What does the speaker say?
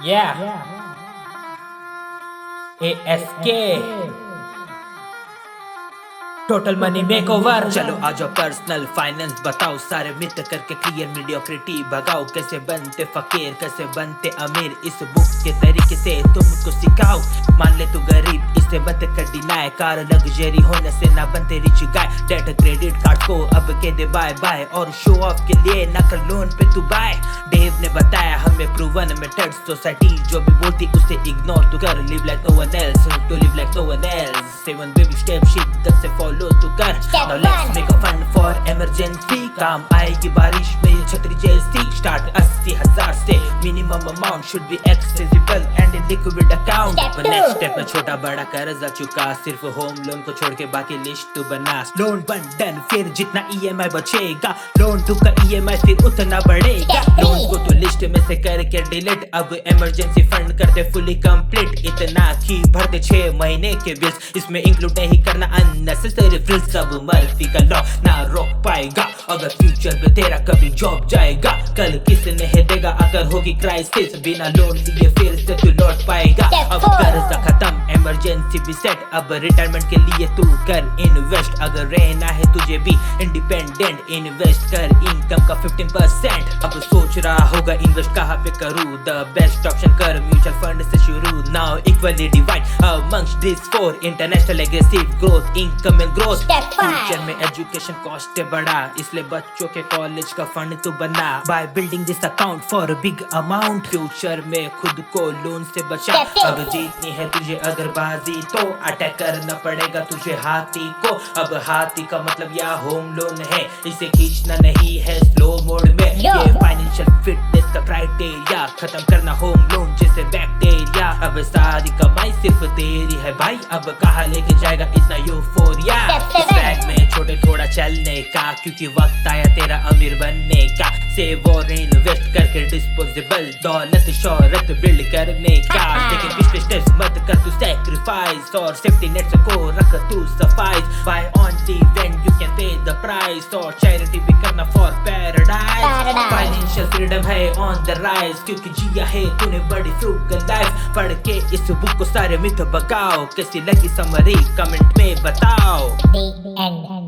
Yeah. ASK total money makeover. चलो आ जाओ personal finance बताओ, सारे मिथ करके क्लियर मीडियोक्रिटी भगाओ। कैसे बनते फकीर कैसे बनते अमीर, इस बुक के तरीके से तुमको सिखाओ। मान ले तू गरीब इससे मत कर डिनाय, कार लग्जरी होने से ना बनते rich guy. Debt credit card को अब कह दे बाय बाय, और शो ऑफ के लिए ना कर लोन पे तू बाय। डेव ने बताया हमें प्रूवन मेथड, सोसाइटी जो भी बोलती उसे इग्नोर तू कर। Live like no one else to live like no one else, 7 baby step शिद्दत से फॉलो तू कर। Now let's make a fund for emergency, काम आएगी बारिश में ये छतरी जैसी। स्टार्ट 80,000 से, minimum amount should be accessible and in liquid account. Next step में छोटा बड़ा कर्जा चुका, सिर्फ होम लोन को छोड़ के बाकी लिस्ट तू बना। लोन बंडन फिर जितना EMI बचेगा, लोन टू का EMI फिर उतना बढ़ेगा। लोन को तो लिस्ट में से करके डिलीट, अब इमरजेंसी फंड कर दे फुली कंप्लीट। इतना की भर दे 6 महीने के बिल्स, इसमें इंक्लूड नहीं करना अननेसेसरी फ्रिल्स। सब मर्फी का लॉ ना रोक पाएगा, अगर फ्यूचर में तेरा कभी जॉब जाएगा। कल किसने है देगा अगर होगी क्राइसिस, बिना लोन लिए फिर से तू लौट पाएगा। अब कर्जा खत्म इमरजेंसी भी सेट, अब रिटायरमेंट के लिए तू कर इन्वेस्ट। अगर रहना है तुझे भी इंडिपेंडेंट, इन्वेस्ट कर इनकम का 15%। अब सोच रहा होगा इन्वेस्ट कहाँ पे करूँ, द बेस्ट ऑप्शन कर म्यूचुअल फंड से शुरू। Now equally divide amongst this 4, international aggressive growth, income and growth. Future में एजुकेशन कॉस्ट है बड़ा, इसलिए बच्चों के कॉलेज का फंड तो बना। By building this account for big amount, future में खुद को लोन से बचा। अब जीतनी है तुझे अगर बाजी तो अटैक करना पड़ेगा तुझे हाथी को। अब हाथी का मतलब या होम लोन है, इसे खींचना नहीं है स्लो मोड में। ये फाइनेंशियल फिटनेस का क्राइटेरिया, खत्म करना होम लोन जैसे बैक्टीरिया। अब सारी कमाई सिर्फ तेरी है भाई, अब कहाँ लेके जाएगा इतना यूफोरिया। बैग में छोटे थोड़ा चलने का, क्योंकि वक्त आया तेरा अमीर बनने का। सेव और इन्वेस्ट करके डिस्पोजेबल दौलत शोहरत बिल्ड करने का। लेकिन पिछले स्टेप्स मत कर तू सैक्रिफाइस, और सेफ्टी नेट्स को रख तू सफाइस। Buy only when you can pay the price, और चैरिटी भी करना फॉर पैराडाइज। फाइनेंशियल फ्रीडम है ऑन द राइज, क्योंकि जिया है तूने बड़ी फ्रूगल लाइफ। पढ़ के इस बुक को सारे मिथ भगाओ, कैसी लगी समरी कमेंट में बताओ। The end.